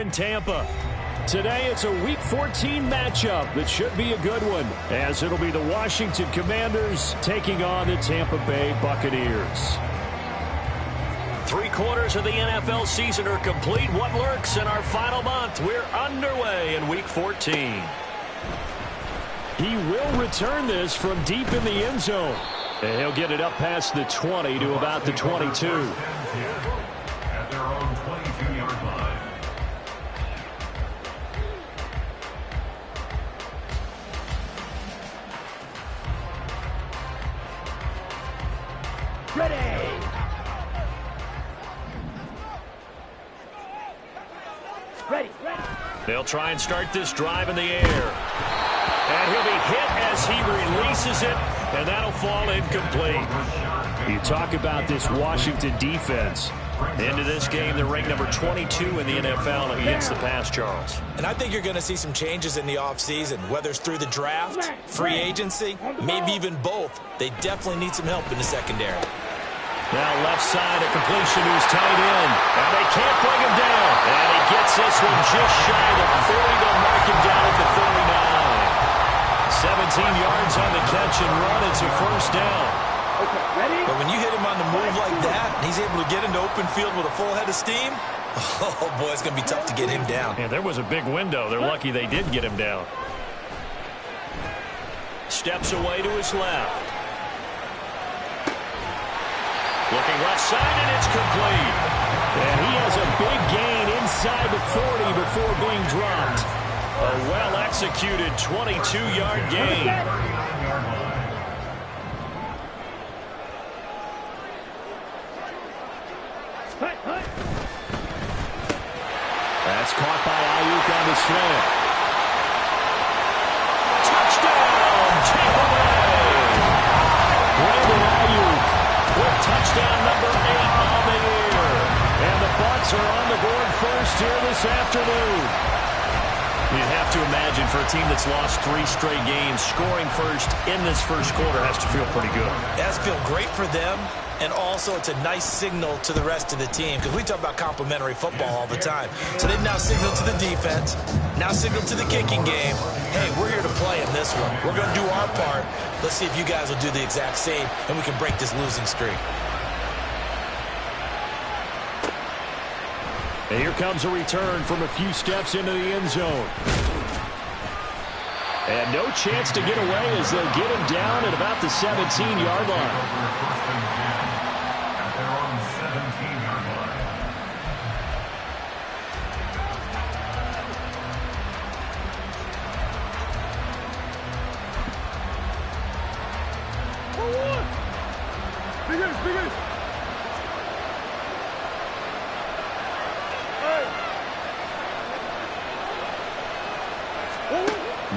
in Tampa. Today it's a Week 14 matchup that should be a good one, as it'll be the Washington Commanders taking on the Tampa Bay Buccaneers. 3/4 of the NFL season are complete. What lurks in our final month? We're underway in Week 14. He will return this from deep in the end zone. And he'll get it up past the 20 to about the 22. At their own 22-yard line. Ready. Ready. They'll try and start this drive in the air. And he'll be hit as he releases it, and that'll fall incomplete. You talk about this Washington defense. Into this game, they're ranked number 22 in the NFL against the pass, Charles. And I think you're going to see some changes in the offseason, whether it's through the draft, free agency, maybe even both. They definitely need some help in the secondary. Now left side, a completion who's tight end. And they can't bring him down. And he gets this one just shy of the 40. They'll mark him down at the 39. 17 yards on the catch and run. It's a first down. Okay, ready? But when you hit him on the move like that, and he's able to get into open field with a full head of steam, oh, boy, it's going to be tough to get him down. Yeah, there was a big window. They're lucky they did get him down. Steps away to his left. Looking left side, and it's complete. And he has a big gain inside the 40 before being dropped. A well-executed 22-yard gain. That's caught by Ayuk on the slant. Touchdown, Tampa Bay. Brandon Ayuk with touchdown number 8 on the year. And the Bucs are on the board first here this afternoon. You'd have to imagine for a team that's lost 3 straight games, scoring first in this first quarter has to feel pretty good. It has to feel great for them, and also it's a nice signal to the rest of the team, because we talk about complimentary football all the time. So they've now signaled to the defense, now signaled to the kicking game, hey, we're here to play in this one. We're going to do our part. Let's see if you guys will do the exact same, and we can break this losing streak. And here comes a return from a few steps into the end zone. And no chance to get away as they'll get him down at about the 17-yard line. At their own 17-yard line.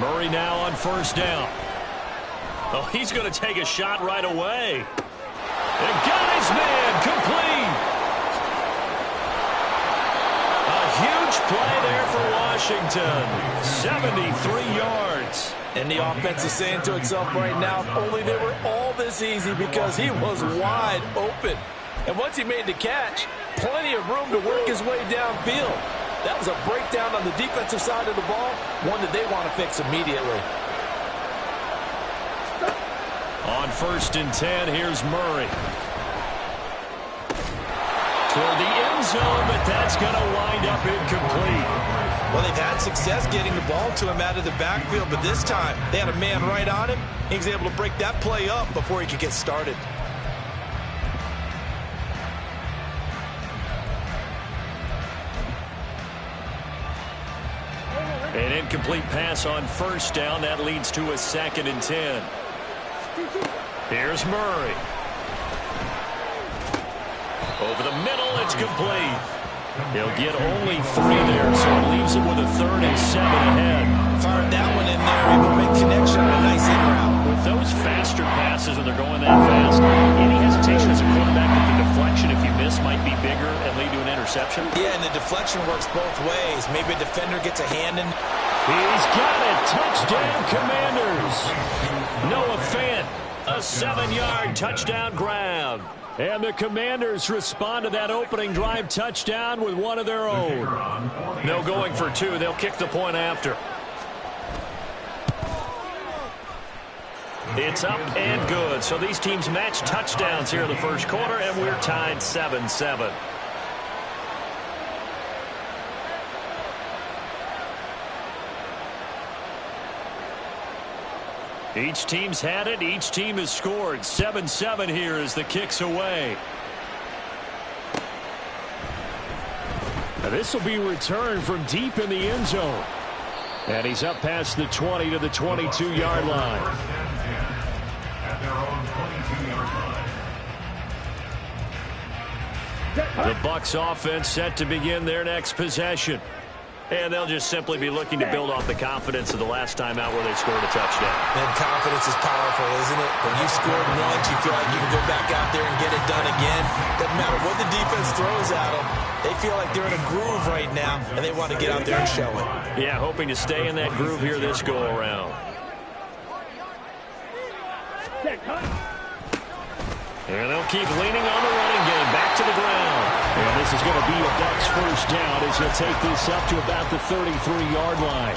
Murray now on first down. Oh, he's going to take a shot right away. And got his man complete. A huge play there for Washington. 73 yards. And the offense is saying to itself right now, if only they were all this easy, because he was wide open. And once he made the catch, plenty of room to work his way downfield. That was a breakdown on the defensive side of the ball, one that they want to fix immediately. On first and 10, here's Murray. Toward the end zone, but that's going to wind up incomplete. Well, they've had success getting the ball to him out of the backfield, but this time they had a man right on him. He was able to break that play up before he could get started. An incomplete pass on first down. That leads to a 2nd and 10. Here's Murray. Over the middle, it's complete. He'll get only 3 there, so it leaves him with a 3rd and 7 ahead. Fired that one in there, able to make connection on a nice in route. With those faster passes when they're going that fast, any hesitation as a quarterback that the deflection, if you miss, might be bigger and lead to an interception? Yeah, and the deflection works both ways. Maybe a defender gets a hand in. He's got it. Touchdown, Commanders. Noah Fant, a 7-yard touchdown grab. And the Commanders respond to that opening drive touchdown with one of their own. No going for two. They'll kick the point after. It's up and good. So these teams match touchdowns here in the first quarter, and we're tied 7-7. Each team's had it. Each team has scored. 7-7 here as the kick's away. Now this will be returned from deep in the end zone. And he's up past the 20 to the 22-yard line. At their own 22-yard line. The Bucs offense set to begin their next possession. And they'll just simply be looking to build off the confidence of the last time out where they scored a touchdown. And confidence is powerful, isn't it? When you scored once, you feel like you can go back out there and get it done again. Doesn't matter what the defense throws at them. They feel like they're in a groove right now, and they want to get out there and show it. Yeah, hoping to stay in that groove here this go-around. And they'll keep leaning on the running game. Back to the ground. And this is going to be a Bucs first down as he'll take this up to about the 33-yard line.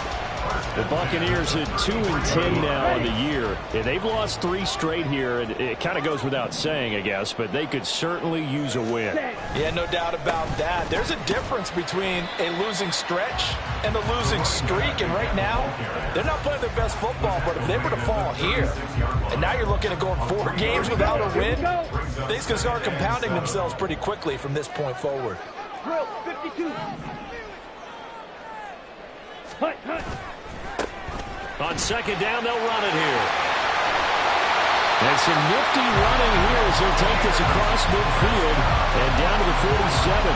The Buccaneers at 2-10 now in the year. And they've lost 3 straight here. And it kind of goes without saying, I guess, but they could certainly use a win. Yeah, no doubt about that. There's a difference between a losing stretch and a losing streak. And right now, they're not playing their best football. But if they were to fall here, and now you're looking at going 4 games without a win, things can start compounding themselves pretty quickly from this point forward. Drill 52. Hut, hut. On second down, they'll run it here. And some nifty running here as they'll take this across midfield and down to the 47.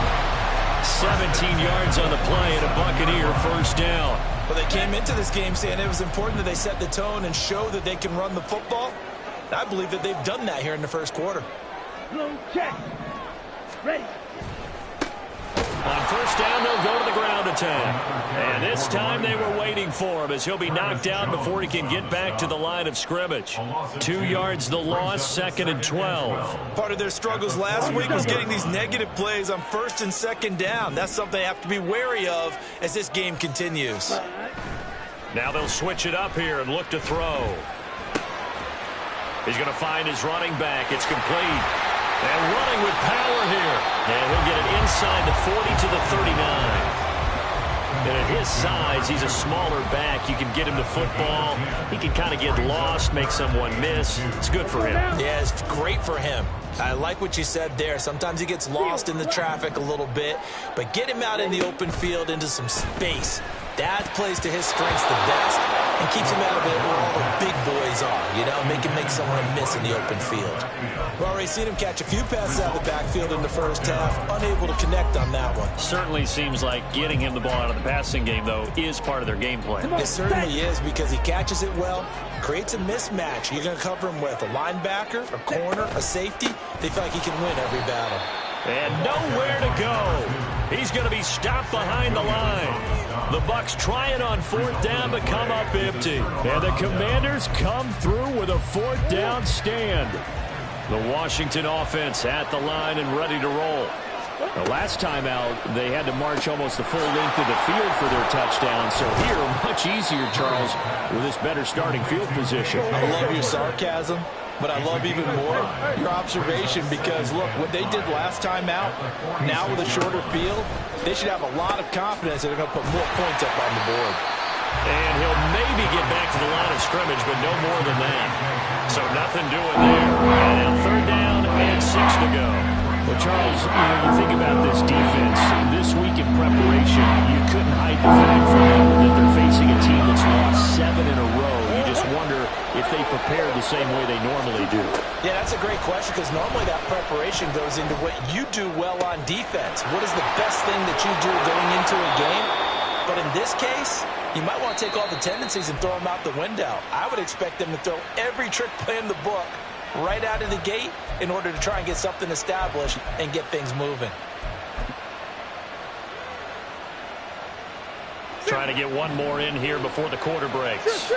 17 yards on the play and a Buccaneer first down. Well, they came into this game saying it was important that they set the tone and show that they can run the football. And I believe that they've done that here in the first quarter. Low check. Ready. On first down, they'll go to the ground attack. And this time they were waiting for him as he'll be knocked out before he can get back to the line of scrimmage. 2 yards the loss, 2nd and 12. Part of their struggles last week was getting these negative plays on 1st and 2nd down. That's something they have to be wary of as this game continues. Now they'll switch it up here and look to throw. He's going to find his running back. It's complete. And running with power here. And he'll get it inside the 40 to the 39. And at his size, he's a smaller back. You can get him to football. He can kind of get lost, make someone miss. It's good for him. Yeah, it's great for him. I like what you said there. Sometimes he gets lost in the traffic a little bit. But get him out in the open field into some space. That plays to his strengths the best and keeps him out of it where all the big boys are, you know, make someone miss in the open field. We've already seen him catch a few passes out of the backfield in the first half, unable to connect on that one. Certainly seems like getting him the ball out of the passing game, though, is part of their game plan. It certainly is because he catches it well, creates a mismatch. You're going to cover him with a linebacker, a corner, a safety. They feel like he can win every battle. And nowhere to go. He's going to be stopped behind the line. The Bucs try it on 4th down but come up empty. And the Commanders come through with a 4th down stand. The Washington offense at the line and ready to roll. The last time out, they had to march almost the full length of the field for their touchdown. So here, much easier, Charles, with this better starting field position. I love your sarcasm, but I love even more your observation because, look, what they did last time out, now with a shorter field, they should have a lot of confidence that they're going to put more points up on the board. And he'll maybe get back to the line of scrimmage, but no more than that. So nothing doing there. And now 3rd down and 6 to go. Well, Charles, you think about this defense. This week in preparation, you couldn't hide the fact from them that they're facing a team that's lost 7 in a row. You just wonder if they prepared the same way they normally do. Yeah, that's a great question because normally that preparation goes into what you do well on defense. What is the best thing that you do going into a game? But in this case, you might want to take all the tendencies and throw them out the window. I would expect them to throw every trick play in the book right out of the gate in order to try and get something established and get things moving. Trying to get one more in here before the quarter breaks.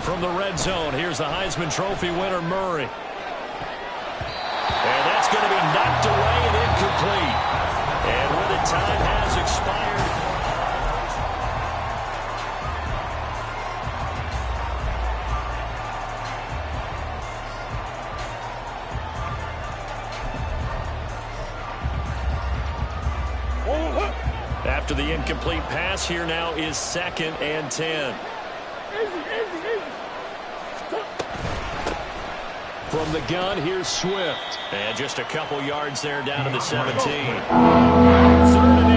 From the red zone, here's the Heisman Trophy winner, Murray. And that's going to be knocked away and incomplete. And with it, time has expired. After the incomplete pass, here now is 2nd and 10. From the gun, here's Swift. And just a couple yards there down to the 17. 3rd and 8.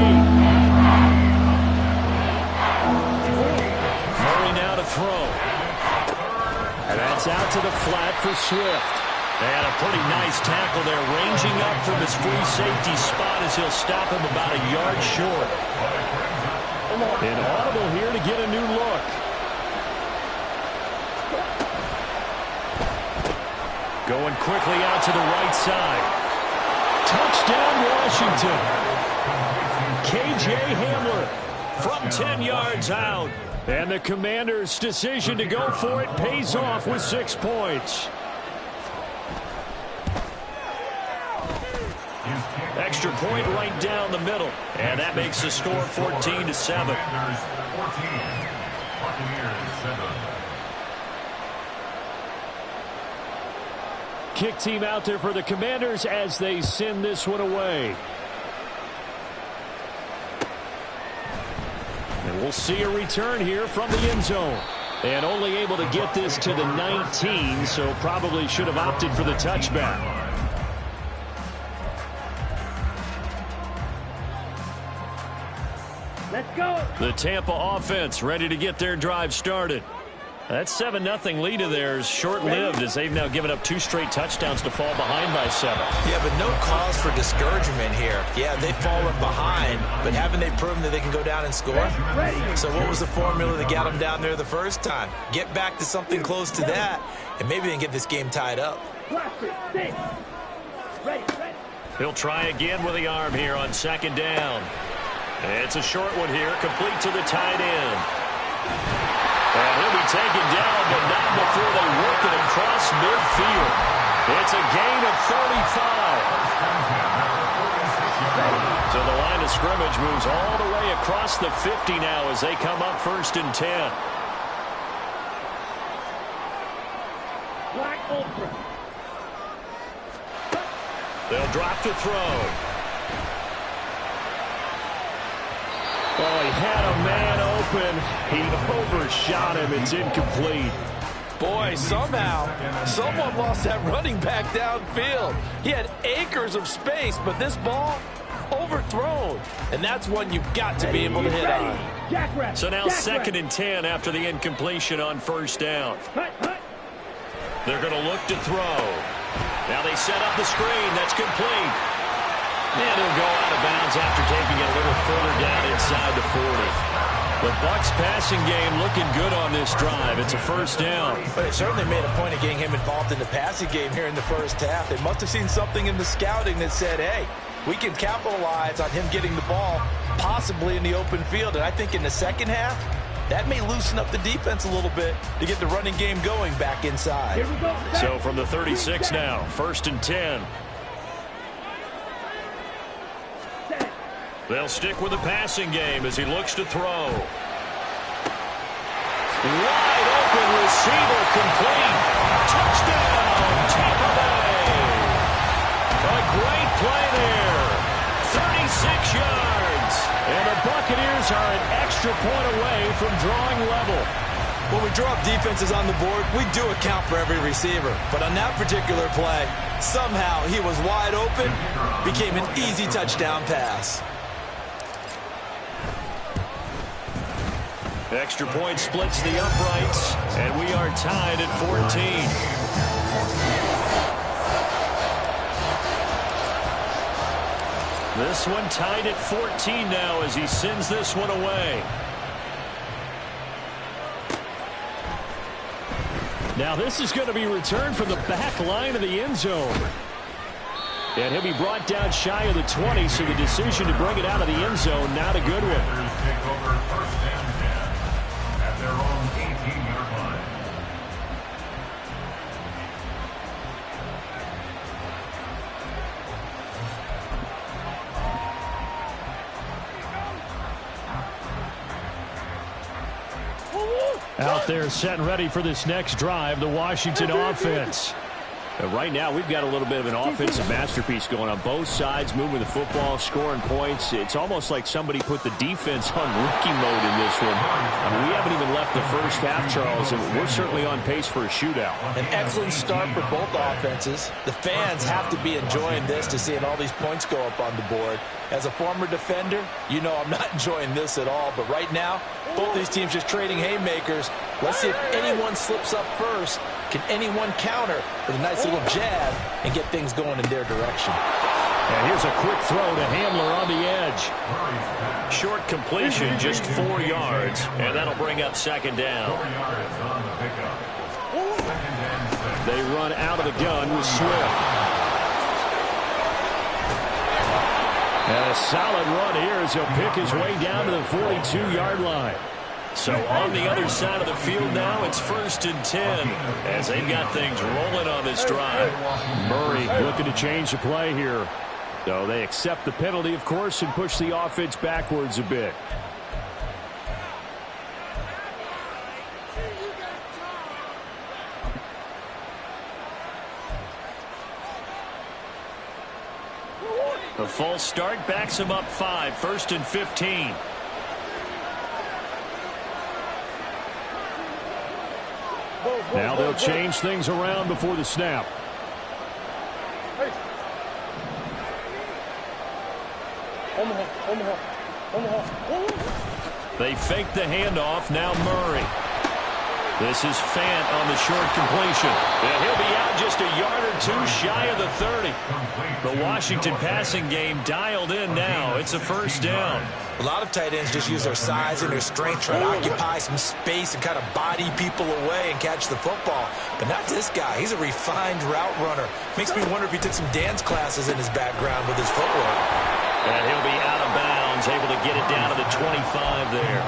Murray now to throw. And that's out to the flat for Swift. And a pretty nice tackle there, ranging up from his free safety spot as he'll stop him about a yard short. An audible here to get a new look. Going quickly out to the right side. Touchdown, Washington. K.J. Hamler from 10 yards out. And the Commanders' decision to go for it pays off with 6 points. Extra point right down the middle. And that makes the score 14-7. 14, Buccaneers 7. Kick team out there for the Commanders as they send this one away. And we'll see a return here from the end zone. And only able to get this to the 19, so probably should have opted for the touchback. Let's go. The Tampa offense ready to get their drive started. That 7-0 lead of theirs short-lived as they've now given up 2 straight touchdowns to fall behind by 7. Yeah, but no cause for discouragement here. Yeah, they've fallen behind, but haven't they proven that they can go down and score? So what was the formula that got them down there the first time? Get back to something close to that, and maybe they can get this game tied up. He'll try again with the arm here on 2nd down. It's a short one here, complete to the tight end. And he'll be taken down, but not before they work it across midfield. It's a gain of 35. So the line of scrimmage moves all the way across the 50 now as they come up 1st and 10. Black Ultra. They'll drop to throw. Oh, he had a man open. He overshot him. It's incomplete. Boy, somehow, someone lost that running back downfield. He had acres of space, but this ball, overthrown. And that's one you've got to be able to hit on. So now 2nd and 10 after the incompletion on 1st down. They're going to look to throw. Now they set up the screen. That's complete. And he'll go out of bounds after taking it a little further down inside the 40. The Bucs passing game looking good on this drive. It's a 1st down. But it certainly made a point of getting him involved in the passing game here in the first half. They must have seen something in the scouting that said, hey, we can capitalize on him getting the ball possibly in the open field. And I think in the second half, that may loosen up the defense a little bit to get the running game going back inside. So from the 36 now, 1st and 10. They'll stick with the passing game as he looks to throw. Wide open receiver complete. Touchdown, Tampa Bay. A great play there. 36 yards. And the Buccaneers are an extra point away from drawing level. When we draw up defenses on the board, we do account for every receiver. But on that particular play, somehow he was wide open, became an easy touchdown pass. Extra point splits the uprights, and we are tied at 14. This one tied at 14 now as he sends this one away. Now this is going to be returned from the back line of the end zone. And he'll be brought down shy of the 20, so the decision to bring it out of the end zone, not a good one. Out there set and ready for this next drive, the Washington offense. Right now, we've got a little bit of an offensive masterpiece going on both sides, moving the football, scoring points. It's almost like somebody put the defense on rookie mode in this one. I mean, we haven't even left the first half, Charles, and we're certainly on pace for a shootout. An excellent start for both offenses. The fans have to be enjoying this to seeing all these points go up on the board. As a former defender, you know I'm not enjoying this at all. But right now, both these teams just trading haymakers. Let's see if anyone slips up first. Can anyone counter with a nice little jab and get things going in their direction? And here's a quick throw to Hamler on the edge. Short completion, just 4 yards, and that'll bring up second down. They run out of the gun with Swift. And a solid run here as he'll pick his way down to the 42-yard line. So on the other side of the field now, it's 1st and 10 as they've got things rolling on this drive. Murray looking to change the play here. So they accept the penalty, of course, and push the offense backwards a bit. The false start backs him up 5, 1st and 15. Now they'll change things around before the snap. They fake the handoff. Now Murray. This is Fant on the short completion. And he'll be out just a yard or two shy of the 30. The Washington passing game dialed in now. It's a 1st down. A lot of tight ends just use their size and their strength, try to occupy some space and kind of body people away and catch the football. But not this guy. He's a refined route runner. Makes me wonder if he took some dance classes in his background with his footwork. And he'll be out of bounds, able to get it down to the 25 there.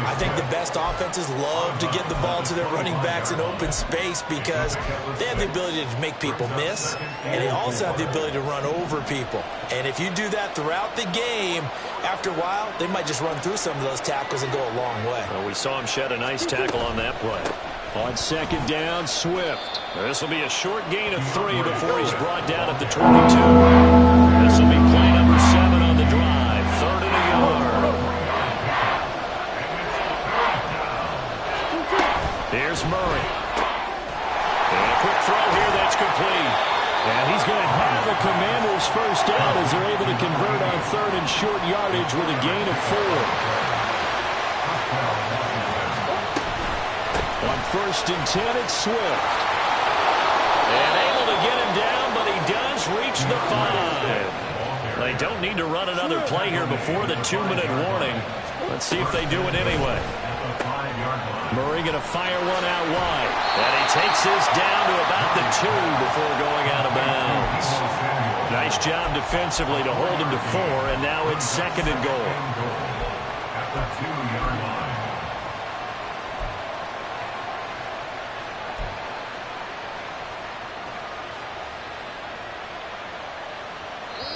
I think the best offenses love to get the ball to their running backs in open space because they have the ability to make people miss, and they also have the ability to run over people. And if you do that throughout the game, after a while, they might just run through some of those tackles and go a long way. Well, we saw him shed a nice tackle on that play. On 2nd down, Swift. This will be a short gain of 3 before he's brought down at the 22. This will be play number 7 on the drive. 3rd and a yard. Here's Murray. And a quick throw here that's complete. And he's going to have the Commanders' 1st down as they're able to convert on 3rd and short yardage with a gain of 4. On 1st and 10, it's Swift. And able to get him down, but he does reach the 5. They don't need to run another play here before the 2-minute warning. Let's see if they do it anyway. Murray going to fire one out wide. And he takes this down to about the 2 before going out of bounds. Nice job defensively to hold him to 4, and now it's 2nd and goal. At the 2-yard line.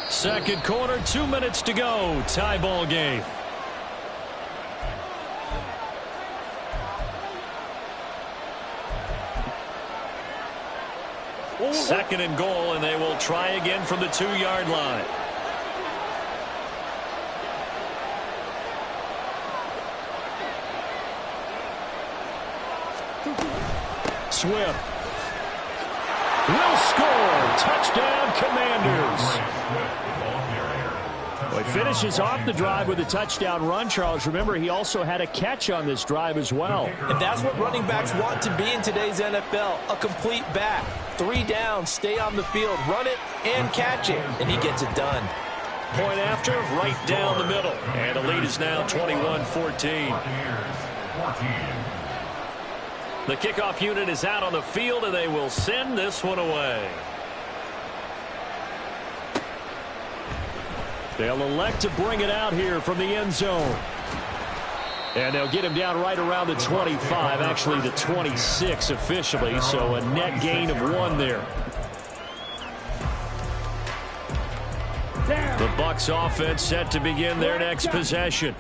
Second quarter, 2 minutes to go. Tie ball game. Second and goal, and they will try again from the 2-yard line. Swift will score. Touchdown, Commanders. Well, he finishes off the drive with a touchdown run, Charles. Remember, he also had a catch on this drive as well. And that's what running backs want to be in today's NFL, a complete back. 3 downs, stay on the field, run it, and catch it. And he gets it done. Point after, right down the middle. And the lead is now 21-14. The kickoff unit is out on the field, and they will send this one away. They'll elect to bring it out here from the end zone. And they'll get him down right around the 25, actually the 26 officially, so a net gain of 1 there. The Bucs offense set to begin their next possession.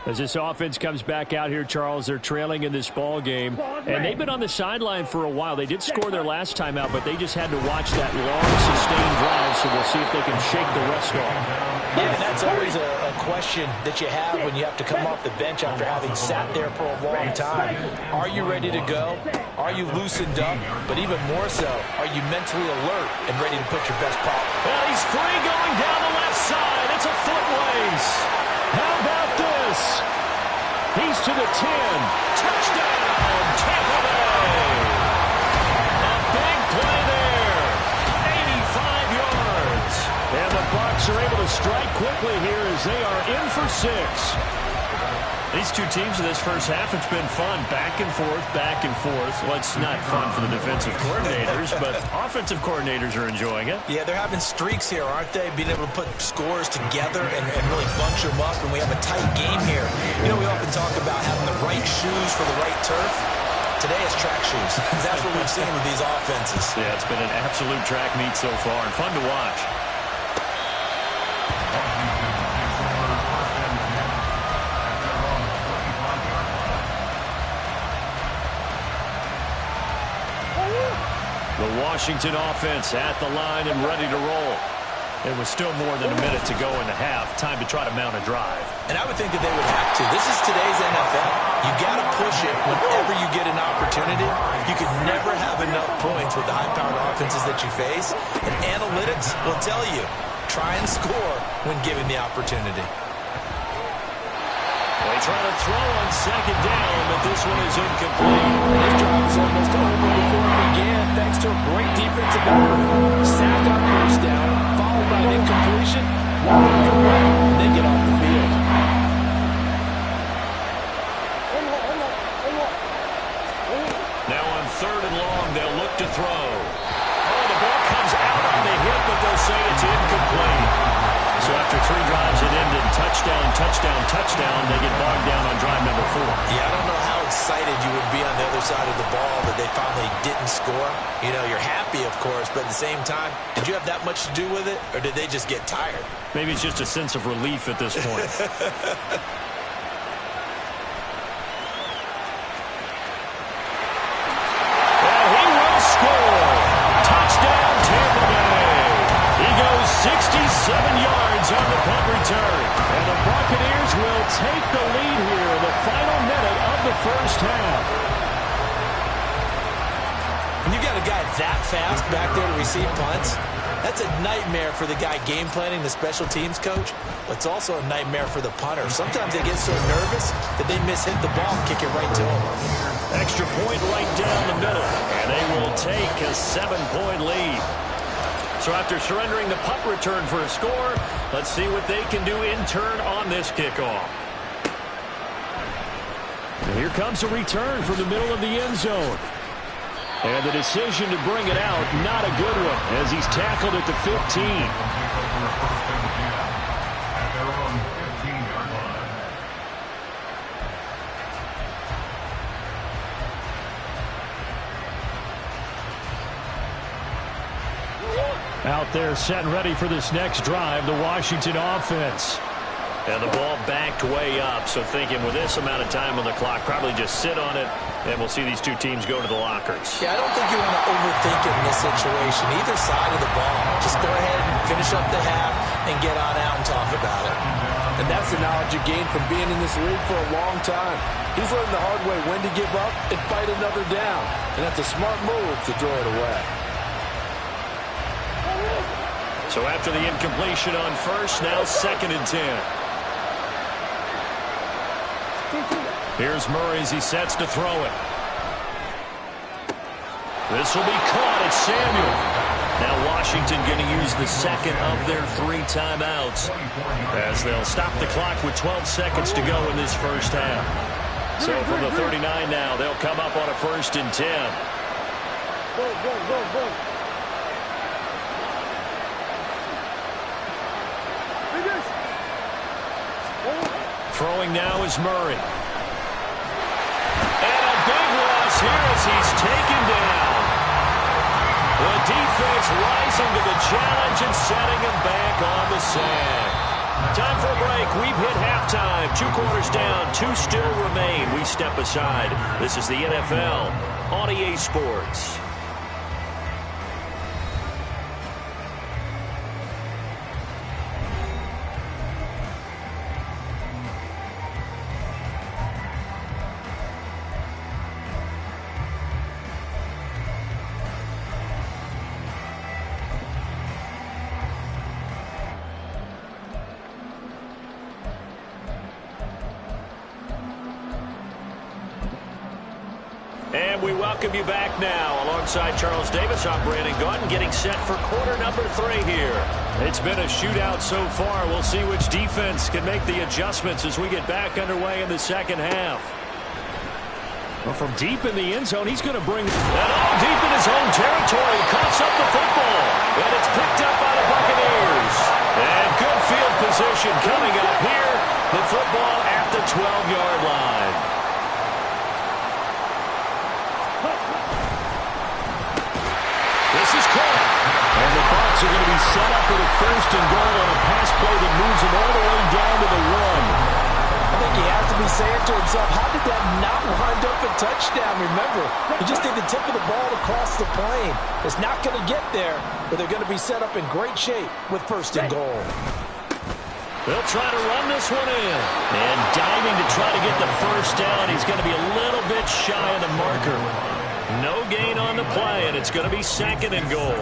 As this offense comes back out here, Charles, they're trailing in this ball game, and they've been on the sideline for a while. They did score their last time out, but they just had to watch that long, sustained drive, so we'll see if they can shake the rust off. Yeah, and that's always a question that you have when you have to come off the bench after having sat there for a long time. Are you ready to go? Are you loosened up? But even more so, are you mentally alert and ready to put your best pop? Well, he's free going down the left side. It's a foot race. How about this? He's to the 10. Touchdown, Tampa Bay. A big play there. 85 yards. And the Bucs are able to strike quickly here as they are in for 6. These two teams in this first half, it's been fun. Back and forth, back and forth. Well, it's not fun for the defensive coordinators, but offensive coordinators are enjoying it. Yeah, they're having streaks here, aren't they? Being able to put scores together and really bunch them up, and we have a tight game here. You know, we often talk about having the right shoes for the right turf. Today it's track shoes. That's what we've seen with these offenses. Yeah, it's been an absolute track meet so far, and fun to watch. The Washington offense at the line and ready to roll. It was still more than a minute to go in the half. Time to try to mount a drive. And I would think that they would have to. This is today's NFL. You got to push it whenever you get an opportunity. You can never have enough points with the high-powered offenses that you face. And analytics will tell you, try and score when given the opportunity. They try to throw on second down, but this one is incomplete. This drive was almost over before it began, thanks to a great defensive effort. Sack on first down, followed by an incompletion, and then get off the field. Now on 3rd and long, they'll look to throw. Oh, the ball comes out on the hit, but they'll say it's incomplete. So after 3 drives, it ended touchdown, touchdown, touchdown. They get bogged down on drive number 4. Yeah, I don't know how excited you would be on the other side of the ball that they finally didn't score. You know, you're happy, of course, but at the same time, did you have that much to do with it, or did they just get tired? Maybe it's just a sense of relief at this point. Well, he will score. Touchdown, Tampa Bay. He goes 67 yards on the punt return. And the Buccaneers will take the lead here in the final minute of the first half. When you got a guy that fast back there to receive punts, that's a nightmare for the guy game planning, the special teams coach. But it's also a nightmare for the punter. Sometimes they get so nervous that they mishit the ball and kick it right to him. Extra point right down the middle. And they will take a 7-point lead. So after surrendering the punt return for a score, let's see what they can do in turn on this kickoff. And here comes a return from the middle of the end zone. And the decision to bring it out, not a good one, as he's tackled at the 15. At their own 15-yard line. Out there set and ready for this next drive, the Washington offense. And the ball backed way up, so thinking with this amount of time on the clock, probably just sit on it, and we'll see these two teams go to the lockers. Yeah, I don't think you want to overthink it in this situation, either side of the ball. Just go ahead and finish up the half and get on out and talk about it. And that's the knowledge you gain from being in this league for a long time. He's learned the hard way when to give up and fight another down. And that's a smart move to throw it away. So after the incompletion on first, now 2nd and 10. Here's Murray as he sets to throw it. This will be caught. It's Samuel. Now Washington going to use the second of their 3 timeouts as they'll stop the clock with 12 seconds to go in this first half. So from the 39 now, they'll come up on a 1st and 10. Go, go, go, go. Throwing now is Murray. And a big loss here as he's taken down. The defense rising to the challenge and setting him back on the sand. Time for a break. We've hit halftime. halftime. 2 quarters down, 2 still remain. We step aside. This is the NFL on EA Sports. And we welcome you back now. Alongside Charles Davis, I'm Brandon Gaudin, getting set for quarter number 3 here. It's been a shootout so far. We'll see which defense can make the adjustments as we get back underway in the second half. Well, from deep in the end zone, he's going to bring that all deep in his own territory. Coughs up the football, and it's picked up by the Buccaneers. And good field position coming up here. The football at the 12-yard line. This is caught. And the Bucs are going to be set up with a 1st and goal on a pass play that moves them all the way down to the 1. I think he has to be saying to himself, how did that not wind up a touchdown? Remember, he just did the tip of the ball across the plane. It's not going to get there, but they're going to be set up in great shape with 1st and goal. They'll try to run this one in. And diving to try to get the 1st down. He's going to be a little bit shy of the marker. No gain on the play, and it's going to be 2nd and goal.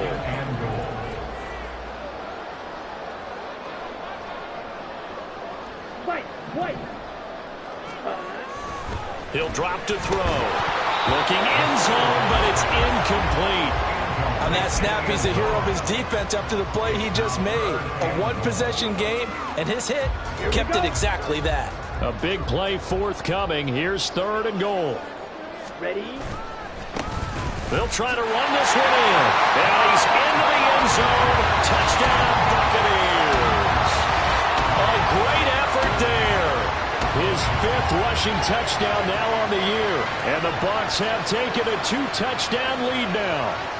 He'll drop to throw. Looking end zone, but it's incomplete. On that snap, he's the hero of his defense up to the play he just made. A 1-possession game, and his hit kept it exactly that. A big play forthcoming. Here's 3rd and goal. Ready? They'll try to run this one in. And he's into the end zone. Touchdown, Buccaneers. A great effort there. His 5th rushing touchdown now on the year. And the Bucs have taken a 2-touchdown lead now.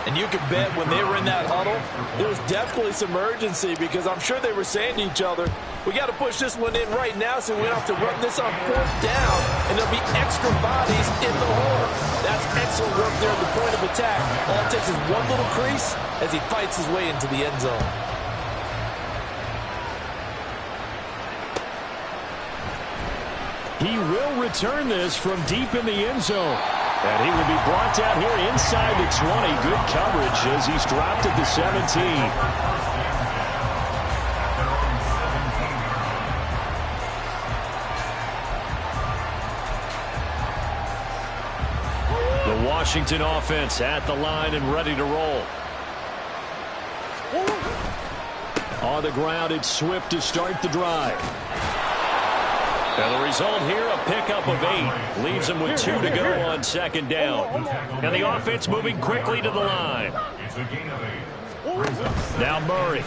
And you can bet when they were in that huddle, there was definitely some urgency because I'm sure they were saying to each other, we got to push this one in right now so we don't have to run this on 4th down, and there'll be extra bodies in the hole. That's excellent work there at the point of attack. All it takes is one little crease as he fights his way into the end zone. He will return this from deep in the end zone. And he will be brought down here inside the 20. Good coverage as he's dropped at the 17. The Washington offense at the line and ready to roll. On the ground, it's Swift to start the drive. And the result here, a pickup of 8. Leaves them with 2 to go on 2nd down. And the offense moving quickly to the line. Now Murray.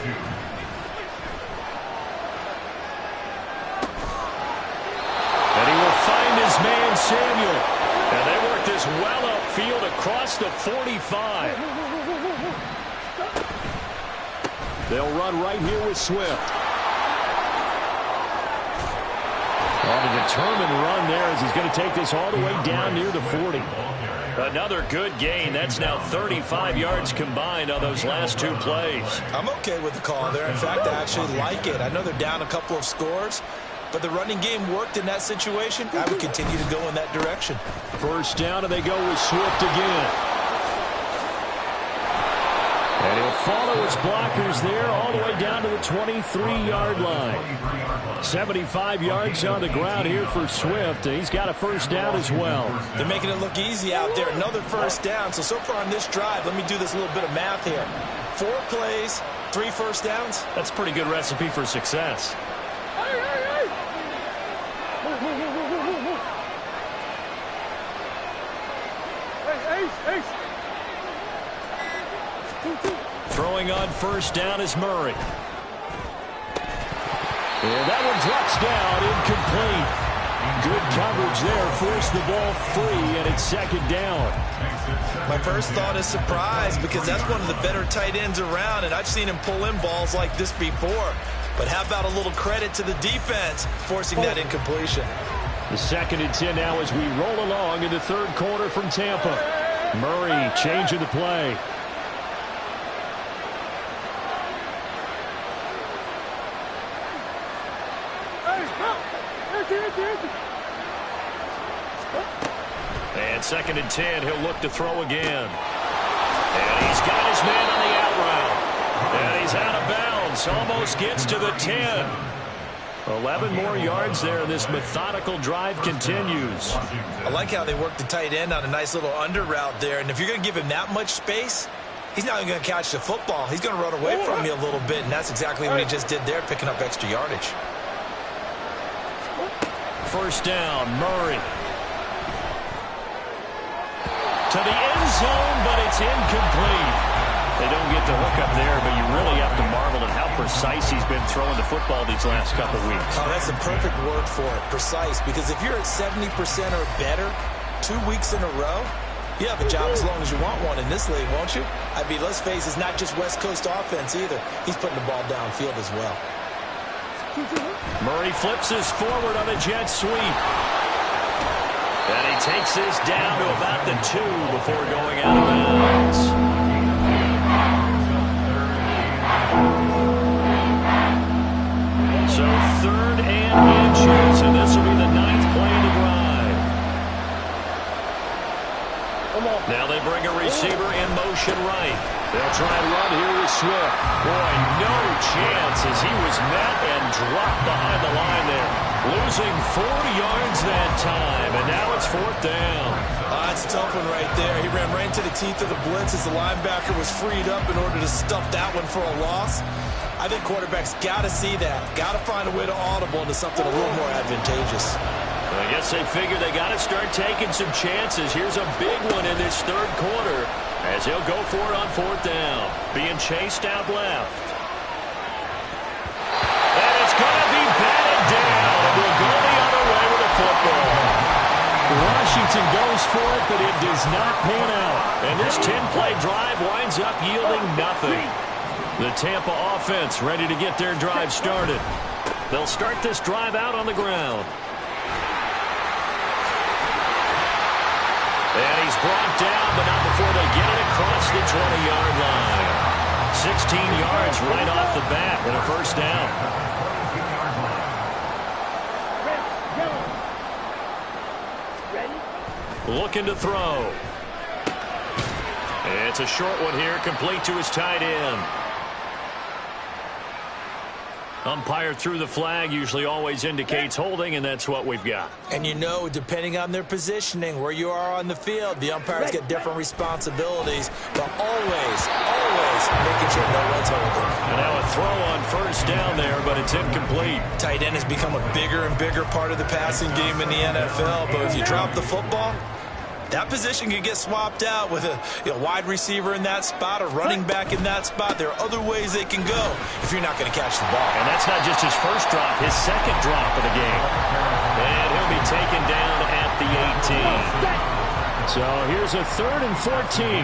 And he will find his man Samuel. And they work this well upfield across the 45. They'll run right here with Swift. On a determined run there as he's going to take this all the way down near the 40. Another good gain. That's now 35 yards combined on those last 2 plays. I'm okay with the call there. In fact, I actually like it. I know they're down a couple of scores, but the running game worked in that situation. I would continue to go in that direction. 1st down, and they go with Swift again. And he'll follow his blockers there all the way down to the 23-yard line. 75 yards on the ground here for Swift. He's got a 1st down as well. They're making it look easy out there. Another 1st down. So far on this drive, let me do this little bit of math here. 4 plays, 3 1st downs. That's a pretty good recipe for success. Throwing on 1st down is Murray. And that one drops down, incomplete. Good coverage there, forced the ball free, and it's 2nd down. My first thought is surprise because that's one of the better tight ends around, and I've seen him pull in balls like this before. But how about a little credit to the defense forcing that incompletion? The 2nd and 10 now as we roll along in the 3rd quarter from Tampa. Murray changing the play. And 2nd and 10, he'll look to throw again. And he's got his man on the out route. And he's out of bounds. Almost gets to the 10. 11 more yards there. This methodical drive continues. I like how they work the tight end on a nice little under route there. And if you're going to give him that much space, he's not even going to catch the football. He's going to run away from you a little bit. And that's exactly what he just did there, picking up extra yardage. 1st down, Murray. To the end zone, but it's incomplete. They don't get the hook up there, but you really have to marvel at how precise he's been throwing the football these last couple of weeks. Oh, that's a perfect word for it, precise. Because if you're at 70% or better 2 weeks in a row, you have a job as long as you want one in this league, won't you? I mean, let's face it, it's not just West Coast offense either. He's putting the ball downfield as well. Murray flips this forward on a jet sweep. And he takes this down to about the 2 before going out of bounds. So 3rd and inches, and this will be the 9th play of the drive. Now they bring a receiver in motion right. They'll try and run here with Swift. Boy, no chance as he was met and dropped behind the line there. Losing 4 yards that time, and now it's 4th down. That's a tough one right there. He ran right into the teeth of the blitz as the linebacker was freed up in order to stuff that one for a loss. I think quarterbacks got to see that. Got to find a way to audible into something a little more advantageous. I guess they figure they got to start taking some chances. Here's a big one in this 3rd quarter as he'll go for it on 4th down. Being chased out left. And it's going to be batted down. And we'll go the other way with the football. Washington goes for it, but it does not pan out. And this 10-play drive winds up yielding nothing. The Tampa offense ready to get their drive started. They'll start this drive out on the ground. And he's brought down, but not before they get it across the 20-yard line. 16 yards right off the bat and a 1st down. Looking to throw. It's a short one here, complete to his tight end. Umpire threw the flag, usually always indicates holding, and that's what we've got. And you know, depending on their positioning, where you are on the field, the umpires get different responsibilities, but always making sure no one's holding. And now a throw on 1st down there, but it's incomplete. Tight end has become a bigger and bigger part of the passing game in the NFL, but if you drop the football, that position can get swapped out with a wide receiver in that spot, a running back in that spot. There are other ways they can go if you're not going to catch the ball. And that's not just his 1st drop, his 2nd drop of the game. And he'll be taken down at the 18. So here's a 3rd and 14.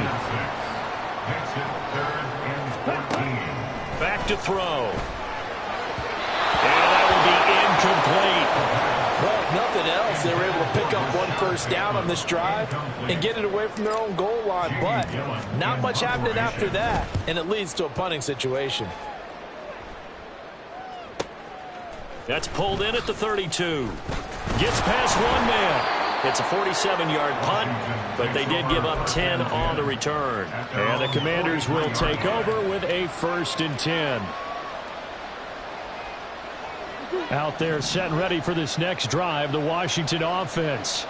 Back to throw. And that will be incomplete. Well, if nothing else, they were able to pick up 1 1st down on this drive and get it away from their own goal line. But not much happening after that, and it leads to a punting situation. That's pulled in at the 32. Gets past 1 man. It's a 47-yard punt, but they did give up 10 on the return. And the Commanders will take over with a 1st and 10. Out there set and ready for this next drive, the Washington offense.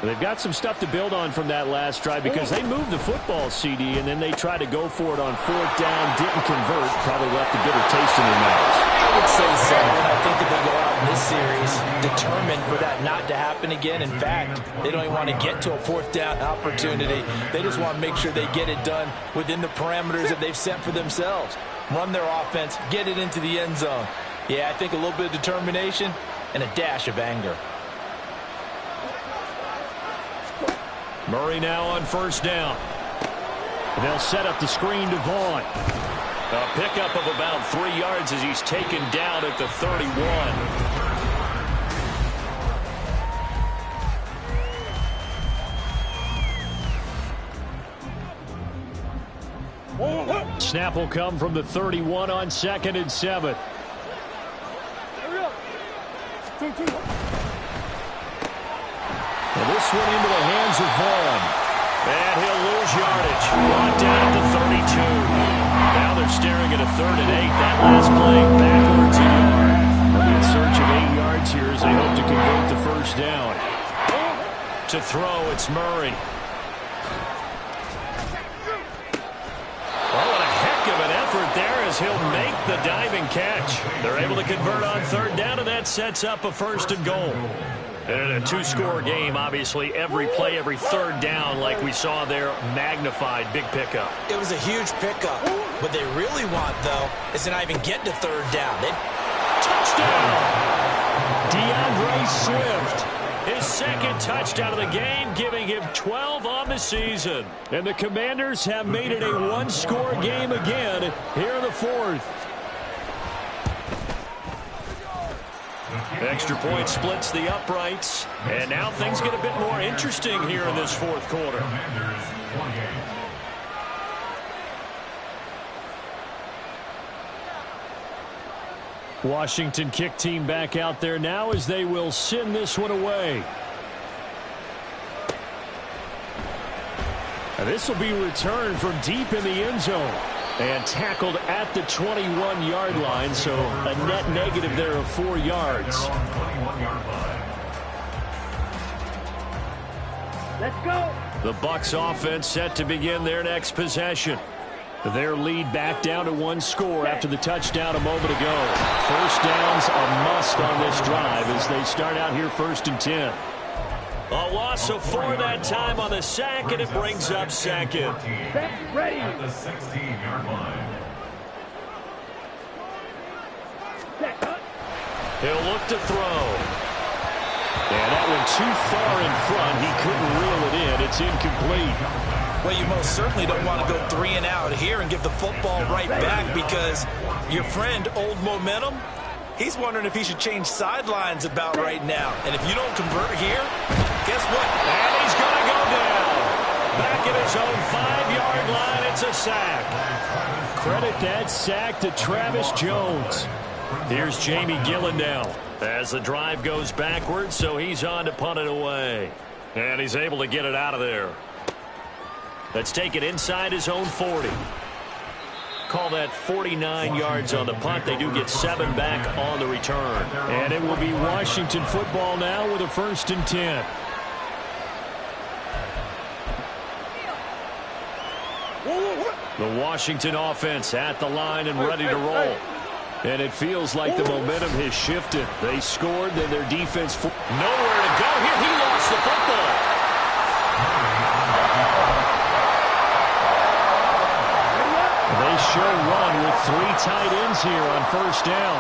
They've got some stuff to build on from that last drive because they moved the football, CD, and then they tried to go for it on 4th down, didn't convert, probably left a bitter taste in their mouths. I would say so, and I think that they go out in this series determined for that not to happen again. In fact, they don't even want to get to a 4th down opportunity. They just want to make sure they get it done within the parameters that they've set for themselves. Run their offense, get it into the end zone. Yeah, I think a little bit of determination and a dash of anger. Murray now on 1st down. They'll set up the screen to Vaughn. A pickup of about 3 yards as he's taken down at the 31. Snap will come from the 31 on 2nd and 7. And this one into the hands of Vaughn. And he'll lose yardage. Brought down at the 32. Now they're staring at a 3rd and 8. That last play backwards a yard. They'll be in search of 8 yards here as they hope to convert the first down. To throw, it's Murray. There as he'll make the diving catch. They're able to convert on 3rd down, and that sets up a 1st and goal. And in a 2-score game, obviously, every play, every 3rd down, like we saw there, magnified. Big pickup. It was a huge pickup. What they really want, though, is to not even get to 3rd down. Touchdown! DeAndre Swift. His 2nd touchdown of the game, giving him 12 on the season. And the Commanders have made it a 1-score game again here in the 4th. Extra point splits the uprights. And now things get a bit more interesting here in this 4th quarter. Washington kick team back out there now as they will send this one away. And this will be returned from deep in the end zone. And tackled at the 21-yard line, so a net negative there of 4 yards. Let's go. The Bucs offense set to begin their next possession. Their lead back down to 1 score after the touchdown a moment ago. First down's a must on this drive as they start out here 1st and 10. A loss of 4 that time on the sack, and it brings up 2nd. Ready. At the 16-yard line. He'll look to throw. And that one too far in front. He couldn't reel it in. It's incomplete. Well, you most certainly don't want to go 3 and out here and give the football right back because your friend, Old Momentum, he's wondering if he should change sidelines about right now. And if you don't convert here, guess what? And he's going to go down. Back at his own 5-yard line, it's a sack. Credit that sack to Travis Jones. Here's Jamie Gillandale as the drive goes backwards, so he's on to punt it away. And he's able to get it out of there. Let's take it inside his own 40. Call that 49 yards on the punt. They do get 7 back on the return. And it will be Washington football now with a 1st and 10. The Washington offense at the line and ready to roll. And it feels like the momentum has shifted. They scored, then their defense nowhere to go here. He lost the football. They show run with 3 tight ends here on 1st down.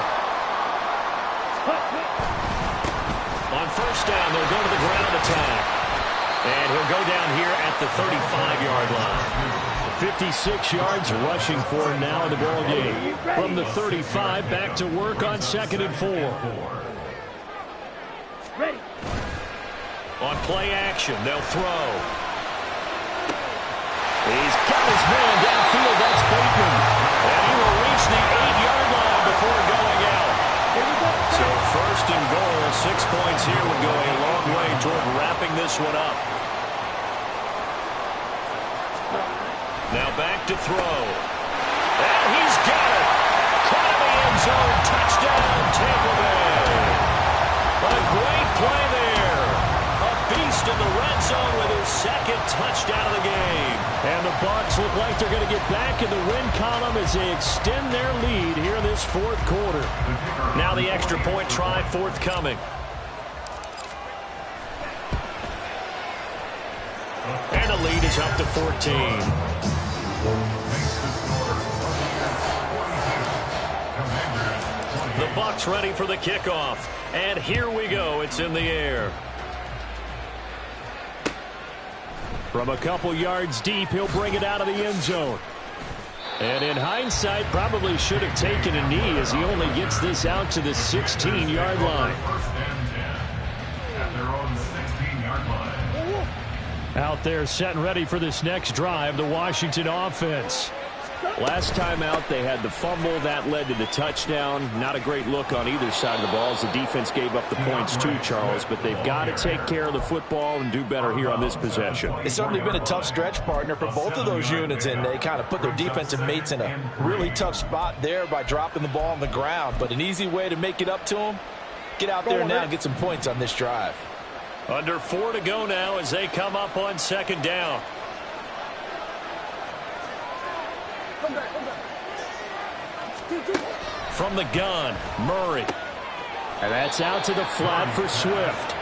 On 1st down, they'll go to the ground attack. And he'll go down here at the 35-yard line. 56 yards rushing for him now in the ball game. From the 35, back to work on 2nd and 4. Ready. On play action, they'll throw. He's got his man downfield. That's Bateman. And he will reach the 8-yard line before going out. So 1st and goal, 6 points here would go a long way toward wrapping this one up. Now back to throw. And he's got it. Caught in the end zone. Touchdown, Tampa Bay. A great play there. A beast in the red zone with his 2nd touchdown of the game. And the Bucs look like they're going to get back in the win column as they extend their lead here in this 4th quarter. Now the extra point try forthcoming. And the lead is up to 14. The Bucs ready for the kickoff. And here we go. It's in the air. From a couple yards deep, he'll bring it out of the end zone. And in hindsight, probably should have taken a knee as he only gets this out to the 16-yard line. At their own 16-yard line. Out there set and ready for this next drive, the Washington offense. Last time out, they had the fumble. That led to the touchdown. Not a great look on either side of the ball as the defense gave up the points too, Charles. But they've got to take care of the football and do better here on this possession. It's certainly been a tough stretch, partner, for both of those units, and they kind of put their defensive mates in a really tough spot there by dropping the ball on the ground. But an easy way to make it up to them, get out there now and get some points on this drive. Under 4 to go now as they come up on second down. From the gun, Murray. And that's out to the flat for Swift.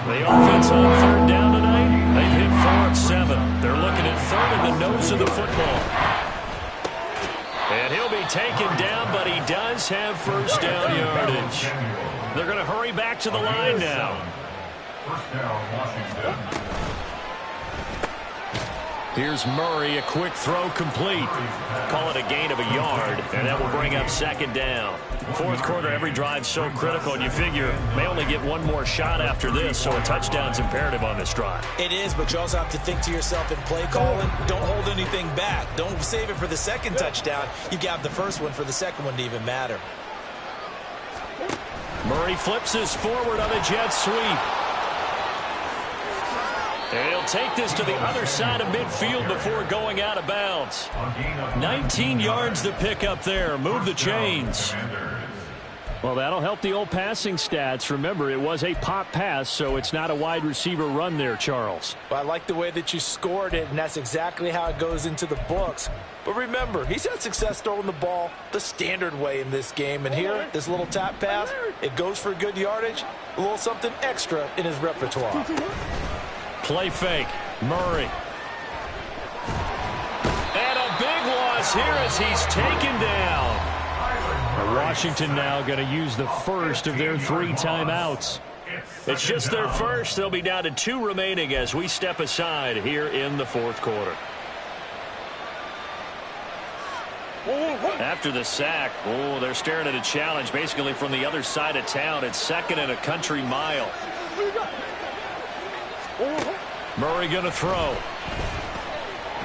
The offense on third down tonight, they've hit 4 of 7. They're looking at third in the nose of the football. And he'll be taken down, but he does have first down yardage. They're going to hurry back to the line now. First down, Washington. Here's Murray, a quick throw complete. Call it a gain of a yard, and that will bring up second down. Fourth quarter, every drive's so critical, and you figure may only get one more shot after this, so a touchdown's imperative on this drive. It is, but you also have to think to yourself in play calling, don't hold anything back. Don't save it for the second touchdown. You got the first one for the second one to even matter. Murray flips this forward on a jet sweep. And he'll take this to the other side of midfield before going out of bounds. 19 yards to pick up there. Move the chains. Well, that'll help the old passing stats. Remember, it was a pop pass, so it's not a wide receiver run there, Charles. Well, I like the way that you scored it, and that's exactly how it goes into the books. But remember, he's had success throwing the ball the standard way in this game. And here, this little tap pass, it goes for good yardage, a little something extra in his repertoire. Play fake. Murray. And a big loss here as he's taken down. Washington now going to use the first of their 3 timeouts. It's just their first. They'll be down to 2 remaining as we step aside here in the fourth quarter. After the sack, they're staring at a challenge basically from the other side of town. It's second and a country mile. Murray going to throw.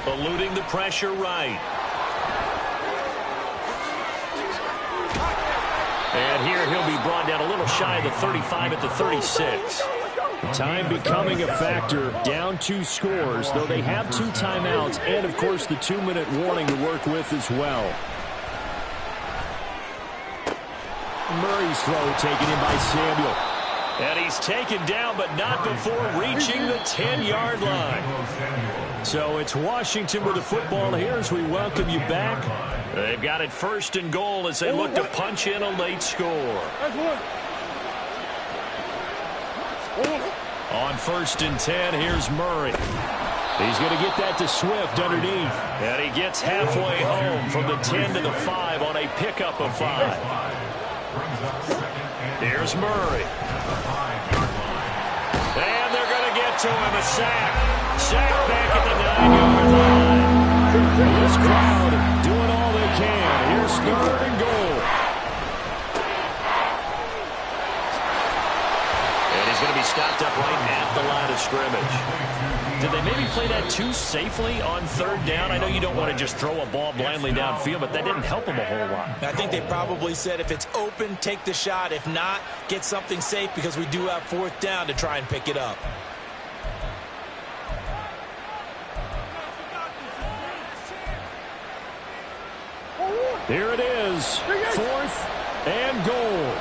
Eluding the pressure right. And here he'll be brought down a little shy of the 35 at the 36. Time becoming a factor. Down 2 scores, though they have 2 timeouts and, of course, the 2-minute warning to work with as well. Murray's throw taken in by Samuel. And he's taken down, but not before reaching the 10-yard line. So it's Washington with the football here as we welcome you back. They've got it first and goal as they look to punch in a late score. On first and 10, here's Murray. He's going to get that to Swift underneath. And he gets halfway home from the 10 to the 5 on a pickup of 5. Here's Murray. And they're going to get to him, a sack. Sack back at the 9-yard line. This crowd doing all they can. Here's third and goal. And he's going to be stopped up right at the line of scrimmage. Did they maybe play that too safely on third down? I know you don't want to just throw a ball blindly downfield, but that didn't help them a whole lot. I think they probably said if it's open, take the shot. If not, get something safe because we do have fourth down to try and pick it up. Here it is, fourth and goal.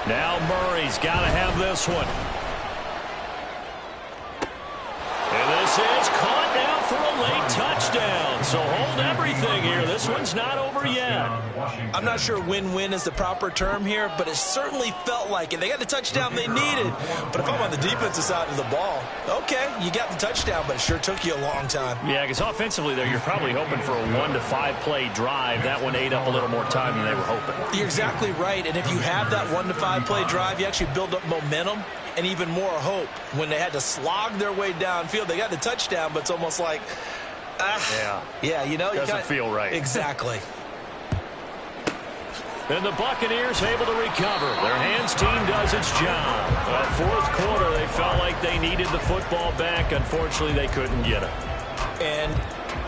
Now Murray's got to have this one. And this is caught now for a late touchdown. So hold everything here. This one's not over yet. I'm not sure win-win is the proper term here, but it certainly felt like it. They got the touchdown they needed. But if I'm on the defensive side of the ball, okay, you got the touchdown, but it sure took you a long time. Yeah, because offensively there, you're probably hoping for a 1 to 5 play drive. That one ate up a little more time than they were hoping. You're exactly right. And if you have that 1 to 5 play drive, you actually build up momentum. and even more hope when they had to slog their way downfield. They got the touchdown, but it's almost like, yeah, you know. Doesn't feel right. Exactly. And the Buccaneers able to recover. Their hands team does its job. Fourth quarter, they felt like they needed the football back. Unfortunately, they couldn't get it. And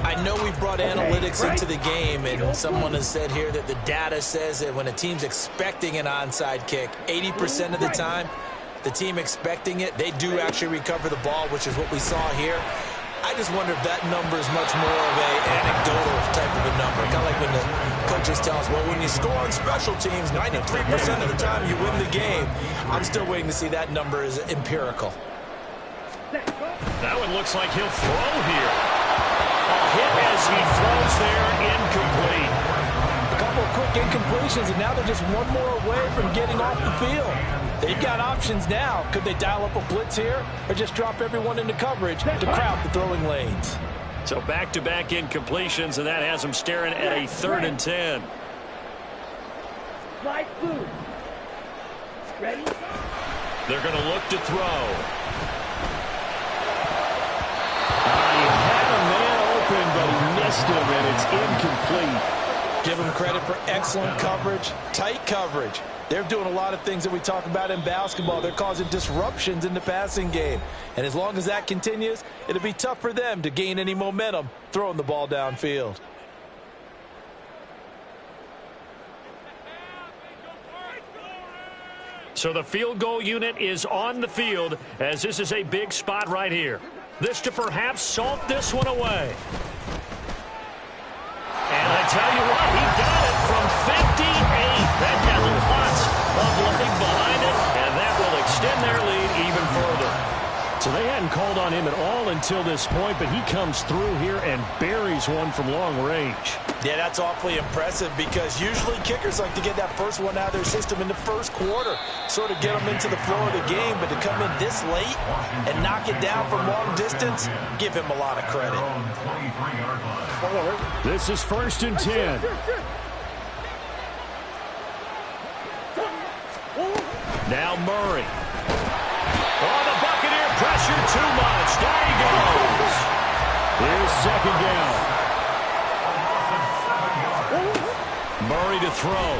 I know we brought analytics into the game, and someone has said here that the data says that when a team's expecting an onside kick, 80% of the time, the team expecting it, they do actually recover the ball, which is what we saw here. I just wonder if that number is much more of a anecdotal type of a number. Kind of like when the coaches tell us, well, when you score on special teams, 93% of the time you win the game. I'm still waiting to see that number is empirical. That one looks like he'll throw here. A hit as he throws there, incomplete. A couple of quick incompletions, and now they're just one more away from getting off the field. They've got options now. Could they dial up a blitz here or just drop everyone into coverage to crowd the throwing lanes? So back-to-back incompletions, and that has them staring at a 3rd and 10. Slide food. Ready? They're going to look to throw. He had a man open, but he missed him, and it's incomplete. Give them credit for excellent coverage, tight coverage. They're doing a lot of things that we talk about in basketball. They're causing disruptions in the passing game. And as long as that continues, it'll be tough for them to gain any momentum throwing the ball downfield. So the field goal unit is on the field as this is a big spot right here. This to perhaps salt this one away. And I tell you what, he got it from 58. That has lots of leg behind it, and that will extend their lead even further. So they hadn't called on him at all until this point, but he comes through here and buries one from long range. Yeah, that's awfully impressive because usually kickers like to get that first one out of their system in the first quarter, sort of get them into the flow of the game, but to come in this late and knock it down from long distance, give him a lot of credit. This is 1st and 10. Now Murray. Oh, the Buccaneer pressure too much. Down he goes. Here's 2nd down. Murray to throw.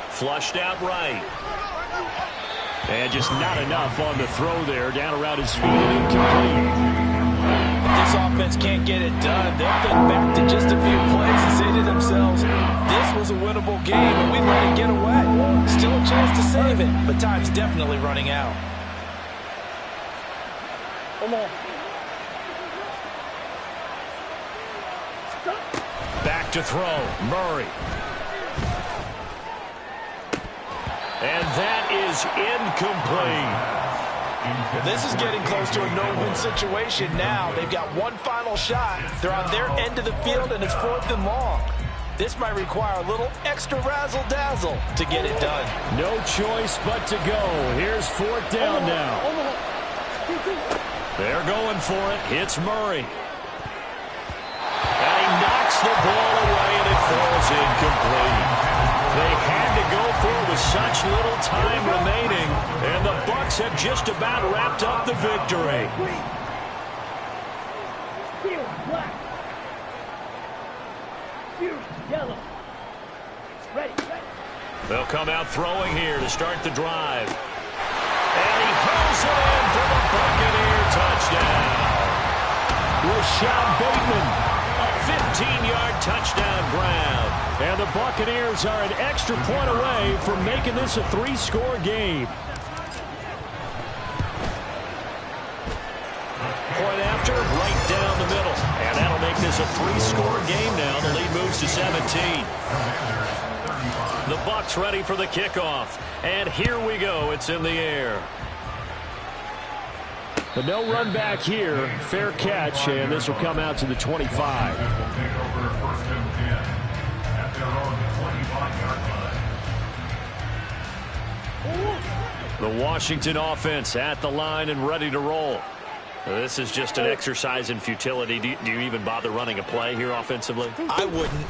Flushed out right. And just not enough on the throw there. Down around his feet and incomplete. This offense can't get it done. They'll think back to just a few plays and say to themselves, this was a winnable game and we let it get away. Still a chance to save it, but time's definitely running out. Come on. Back to throw. Murray. And that is incomplete. Well, this is getting close to a no-win situation now. They've got one final shot. They're on their end of the field, and it's 4th and long. This might require a little extra razzle-dazzle to get it done. No choice but to go. Here's 4th down now. They're going for it. Hits Murray. And he knocks the ball away, and it falls incomplete. They had to go for it with such little time remaining, and the Bucs have just about wrapped up the victory. Fierce black. Fierce yellow. Ready. They'll come out throwing here to start the drive. And he hurls it in for the Buccaneer touchdown. Rashad Bateman. A 15-yard touchdown grab. And the Buccaneers are an extra point away from making this a 3-score game. Point after, right down the middle. And that'll make this a 3-score game now. The lead moves to 17. The Bucs ready for the kickoff. And here we go. It's in the air. But no run back here. Fair catch, and this will come out to the 25. The Washington offense at the line and ready to roll. This is just an exercise in futility. Do you even bother running a play here offensively? I wouldn't,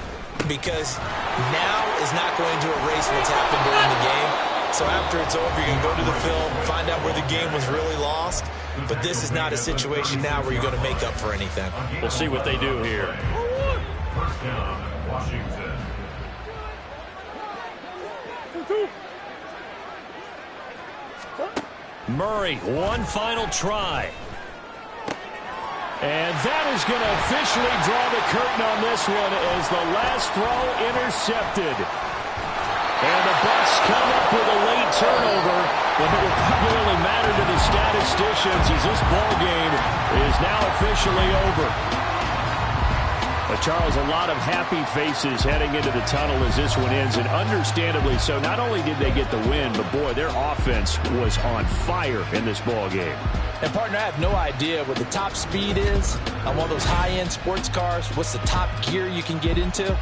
because now is not going to erase what's happened during the game. So after it's over, you can go to the film, find out where the game was really lost. But this is not a situation now where you're going to make up for anything. We'll see what they do here. First down, Washington. Murray, one final try. And that is going to officially draw the curtain on this one as the last throw intercepted. And the Bucs come up with a late turnover, but it will probably only matter to the statisticians as this ball game is now officially over. But Charles, a lot of happy faces heading into the tunnel as this one ends, and understandably so. Not only did they get the win, but boy, their offense was on fire in this ball game. And partner, I have no idea what the top speed is on one of those high-end sports cars. What's the top gear you can get into?